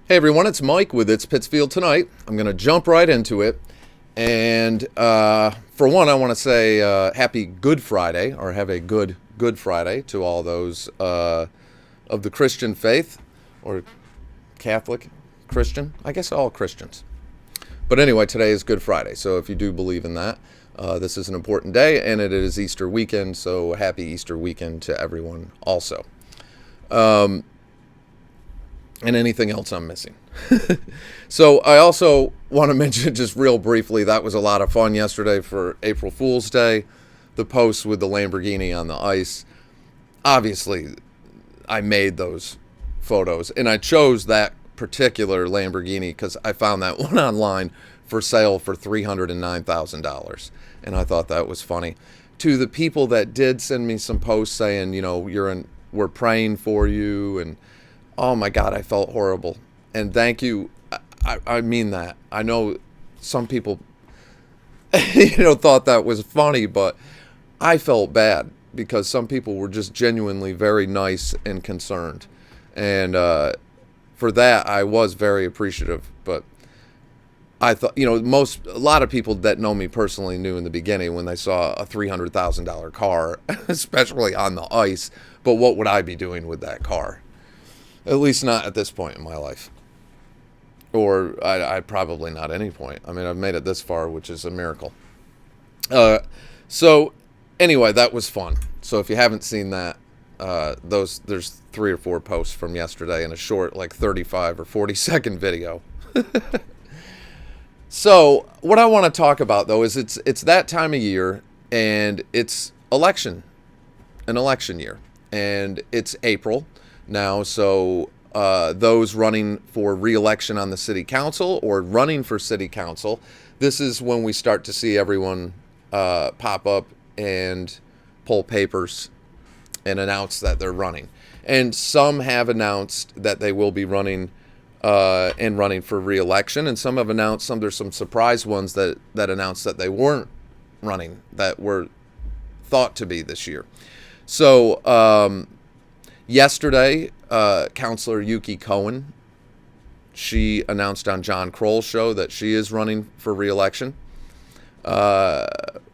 Hey everyone, it's Mike with It's Pittsfield Tonight. I'm going to jump right into it. And for one, I want to say happy Good Friday, or have a Good Friday to all those of the Christian faith, or Catholic, Christian, I guess all Christians. But anyway, today is Good Friday, so if you do believe in that, this is an important day, and it is Easter weekend, so happy Easter weekend to everyone also. And anything else I'm missing. So I also want to mention just real briefly, that was a lot of fun yesterday for April Fool's Day. The post with the Lamborghini on the ice. Obviously, I made those photos, and I chose that particular Lamborghini because I found that one online for sale for $309,000, and I thought that was funny. To the people that did send me some posts saying, you know, we're praying for you, and oh my God, I felt horrible. And thank you. I mean that. I know some people, thought that was funny, but I felt bad because some people were just genuinely very nice and concerned. And for that, I was very appreciative. But I thought, a lot of people that know me personally knew in the beginning when they saw a $300,000 car, especially on the ice. But what would I be doing with that car? At least not at this point in my life. Or I probably not any point. I mean, I've made it this far, which is a miracle. So anyway, that was fun. So if you haven't seen that, there's 3 or 4 posts from yesterday in a short, like 35 or 40-second video. So what I want to talk about, though, is it's that time of year, and it's an election year. And it's April now, so those running for re-election on the city council or running for city council, this is when we start to see everyone pop up and pull papers and announce that they're running. And some have announced that they will be running for re-election, and some have announced there's some surprise ones that announced that they weren't running, that were thought to be this year. So yesterday, Counselor Yuki Cohen, she announced on John Kroll's show that she is running for re-election.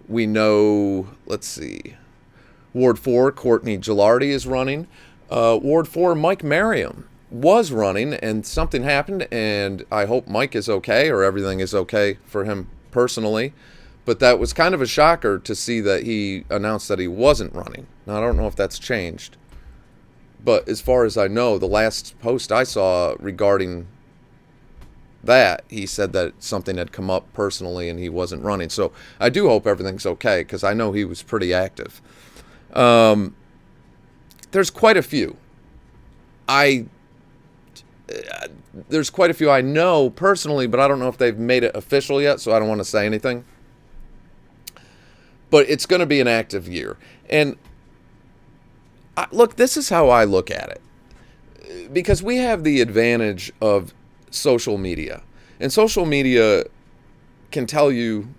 We know, let's see, Ward 4, Courtney Gilardi is running. Ward 4, Mike Merriam was running, and something happened, and I hope Mike is okay, or everything is okay for him personally. But that was kind of a shocker to see that he announced that he wasn't running. Now, I don't know if that's changed. But as far as I know, the last post I saw regarding that, he said that something had come up personally and he wasn't running. So I do hope everything's okay, because I know he was pretty active. There's quite a few. There's quite a few I know personally, but I don't know if they've made it official yet, so I don't want to say anything. But it's going to be an active year. And look, this is how I look at it. Because we have the advantage of social media. And social media can tell you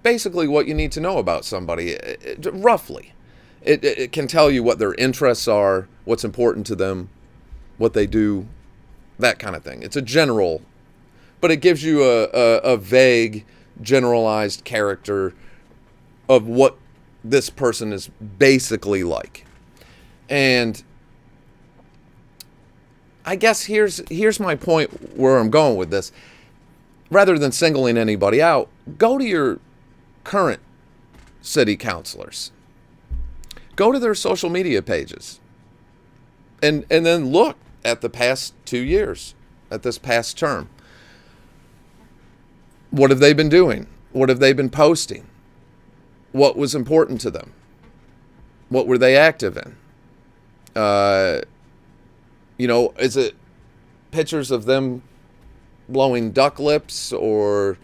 basically what you need to know about somebody, roughly. It can tell you what their interests are, what's important to them, what they do, that kind of thing. It's a general, but it gives you a vague, generalized character of what this person is basically like. And I guess here's my point where I'm going with this. Rather than singling anybody out, go to your current city councilors. Go to their social media pages. And then look at the past 2 years, at this past term. What have they been doing? What have they been posting? What was important to them? What were they active in? Is it pictures of them blowing duck lips, or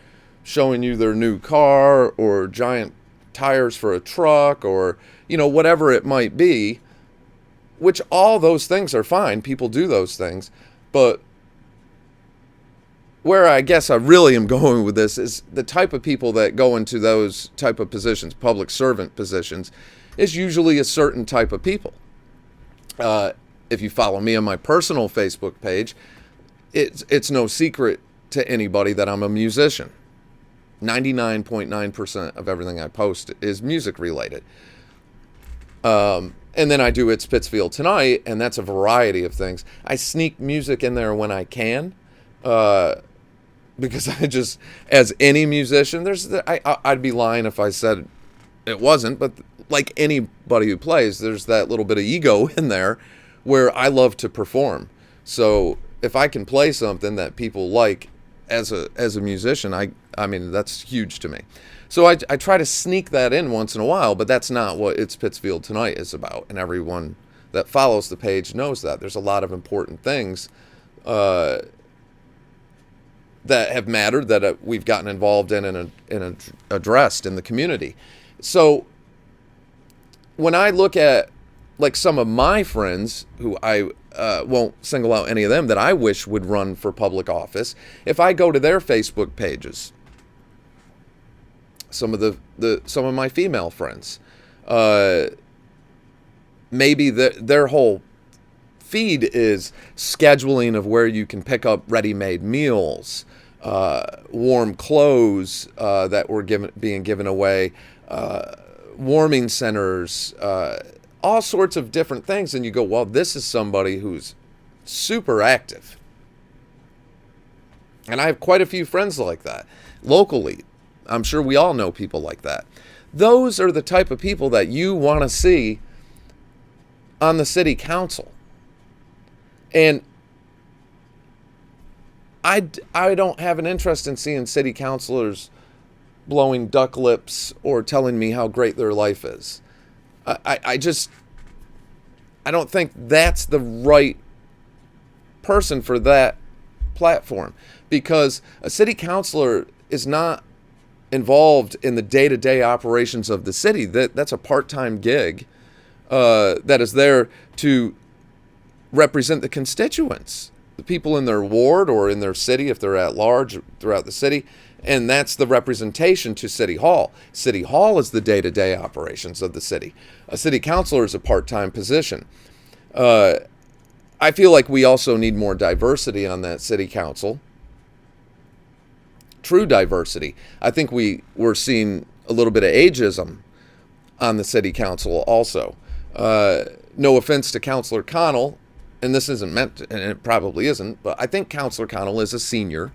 showing you their new car, or giant tires for a truck, or, whatever it might be, which all those things are fine. People do those things. But where I guess I really am going with this is the type of people that go into those type of positions, public servant positions, is usually a certain type of people. if you follow me on my personal Facebook page, it's no secret to anybody that I'm a musician. 99.9% of everything I post is music related. And then I do It's Pittsfield Tonight, and that's a variety of things. I sneak music in there when I can, because I just, as any musician, I'd be lying if I said it wasn't, but like anybody who plays, there's that little bit of ego in there where I love to perform. So if I can play something that people like as a musician, I mean, that's huge to me. So I try to sneak that in once in a while, but that's not what It's Pittsfield Tonight is about. And everyone that follows the page knows that. There's a lot of important things that have mattered, that we've gotten involved in and addressed in the community. So when I look at like some of my friends, who I won't single out any of them, that I wish would run for public office, if I go to their Facebook pages, some of my female friends, maybe their whole feed is scheduling of where you can pick up ready-made meals, warm clothes that were being given away, warming centers, all sorts of different things. And you go, well, this is somebody who's super active. And I have quite a few friends like that locally. I'm sure we all know people like that. Those are the type of people that you want to see on the city council. And I don't have an interest in seeing city councilors blowing duck lips or telling me how great their life is. I don't think that's the right person for that platform, because a city councilor is not involved in the day-to-day operations of the city. That's a part-time gig that is there to represent the constituents, the people in their ward or in their city, if they're at large throughout the city. And that's the representation to City Hall. City Hall is the day-to-day operations of the city. A city councilor is a part-time position. I feel like we also need more diversity on that city council. True diversity. I think we're seeing a little bit of ageism on the city council also. No offense to Councilor Connell, and this isn't meant to, and it probably isn't, but I think Councilor Connell is a senior.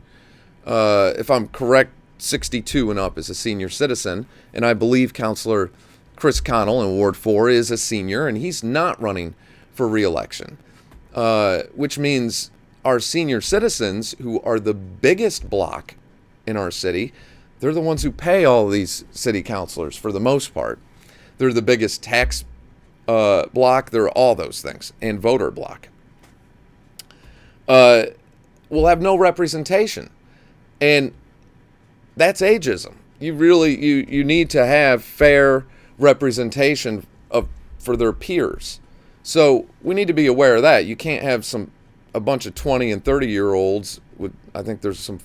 If I'm correct, 62 and up is a senior citizen, and I believe Councilor Chris Connell in Ward 4 is a senior, and he's not running for re-election, which means our senior citizens, who are the biggest block in our city, they're the ones who pay all these city councilors for the most part. They're the biggest tax block. They're all those things, and voter block. Will have no representation, and that's ageism. You need to have fair representation for their peers. So we need to be aware of that. You can't have a bunch of 20 and 30-year-olds with, I think there's some,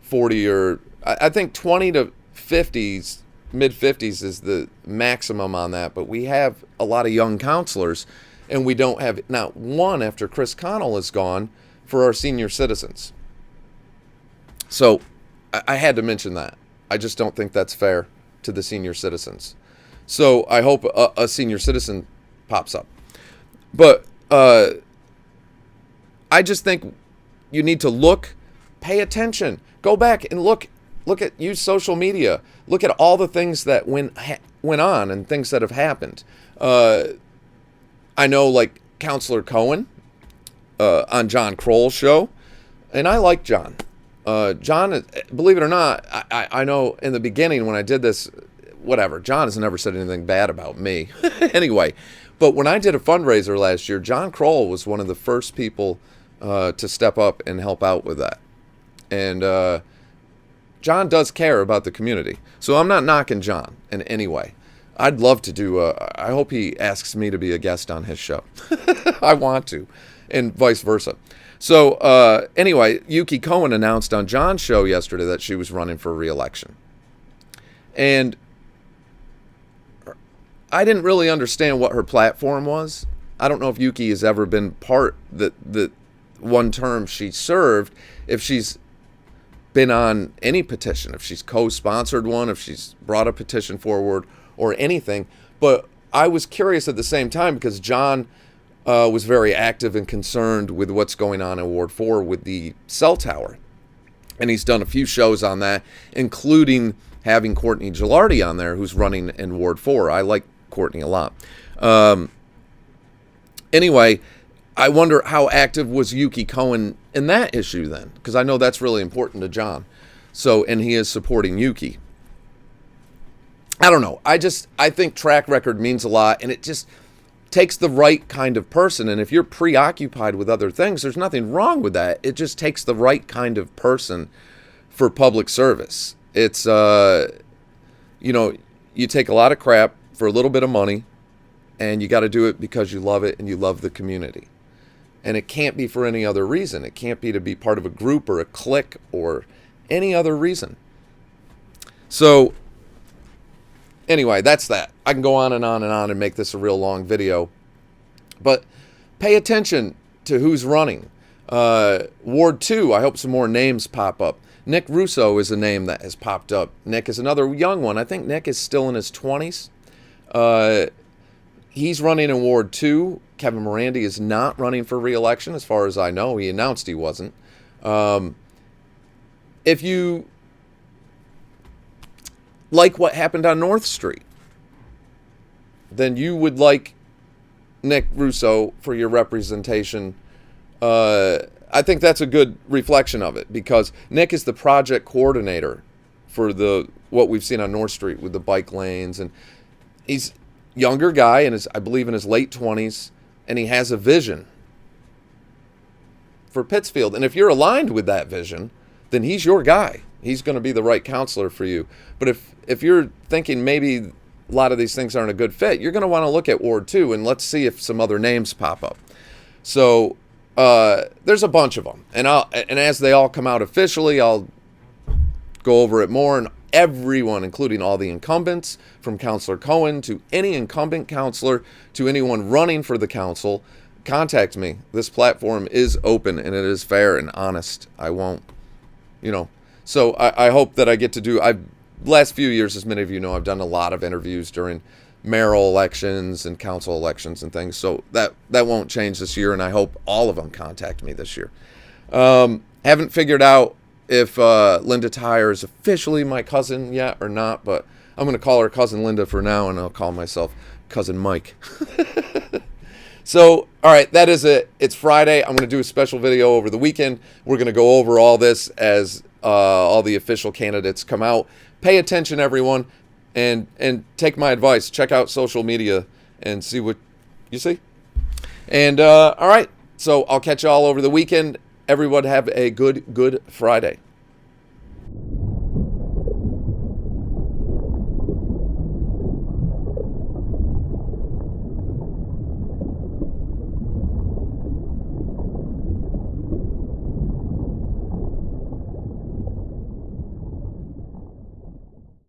40 or I think 20 to 50s, mid 50s is the maximum on that. But we have a lot of young counselors, and we don't have not one after Chris Connell is gone for our senior citizens. So I had to mention that. I just don't think that's fair to the senior citizens. So I hope a senior citizen pops up. But I just think you need to pay attention. Go back and look use social media. Look at all the things that went on and things that have happened. I know, like Counselor Cohen on John Kroll's show, and I like John. John, believe it or not, I know in the beginning when I did this, whatever, John has never said anything bad about me. Anyway, but when I did a fundraiser last year, John Kroll was one of the first people to step up and help out with that. And John does care about the community. So I'm not knocking John in any way. I'd love to do I hope he asks me to be a guest on his show. I want to, and vice versa. So anyway, Yuki Cohen announced on John's show yesterday that she was running for re-election. And I didn't really understand what her platform was. I don't know if Yuki has ever been part the one term she served, if she's been on any petition, if she's co-sponsored one, if she's brought a petition forward or anything. But I was curious at the same time because John was very active and concerned with what's going on in Ward 4 with the cell tower. And he's done a few shows on that, including having Courtney Gilardi on there, who's running in Ward 4. I like Courtney a lot. Anyway, I wonder how active was Yuki Cohen in that issue then, because I know that's really important to John. So, and he is supporting Yuki. I don't know. I think track record means a lot, and it just takes the right kind of person. And if you're preoccupied with other things, there's nothing wrong with that. It just takes the right kind of person for public service. It's, you know, you take a lot of crap for a little bit of money, and you got to do it because you love it and you love the community. And it can't be for any other reason. It can't be to be part of a group or a clique or any other reason. So anyway, that's that. I can go on and on and on and make this a real long video. But pay attention to who's running. Ward 2, I hope some more names pop up. Nick Russo is a name that has popped up. Nick is another young one. I think Nick is still in his 20s. He's running in Ward 2. Kevin Morandi is not running for re-election, as far as I know. He announced he wasn't. If you like what happened on North Street, then you would like Nick Russo for your representation. I think that's a good reflection of it, because Nick is the project coordinator for what we've seen on North Street with the bike lanes, and he's a younger guy, and I believe in his late 20s, and he has a vision for Pittsfield. And if you're aligned with that vision, then he's your guy. He's going to be the right counselor for you. But if you're thinking maybe a lot of these things aren't a good fit, you're going to want to look at Ward 2, and let's see if some other names pop up. So there's a bunch of them, and as they all come out officially, I'll go over it more. And everyone, including all the incumbents, from Councilor Cohen to any incumbent counselor to anyone running for the council, contact me. This platform is open, and it is fair and honest. I won't, so I hope that I get to do, last few years, as many of you know, I've done a lot of interviews during mayoral elections and council elections and things, so that won't change this year, and I hope all of them contact me this year. Haven't figured out if Linda Tyre is officially my cousin yet or not, but I'm going to call her Cousin Linda for now, and I'll call myself Cousin Mike. So, all right, that is it. It's Friday. I'm going to do a special video over the weekend. We're going to go over all this as all the official candidates come out. Pay attention, everyone, and take my advice. Check out social media and see what you see. And, all right, so I'll catch you all over the weekend. Everyone have a good Friday.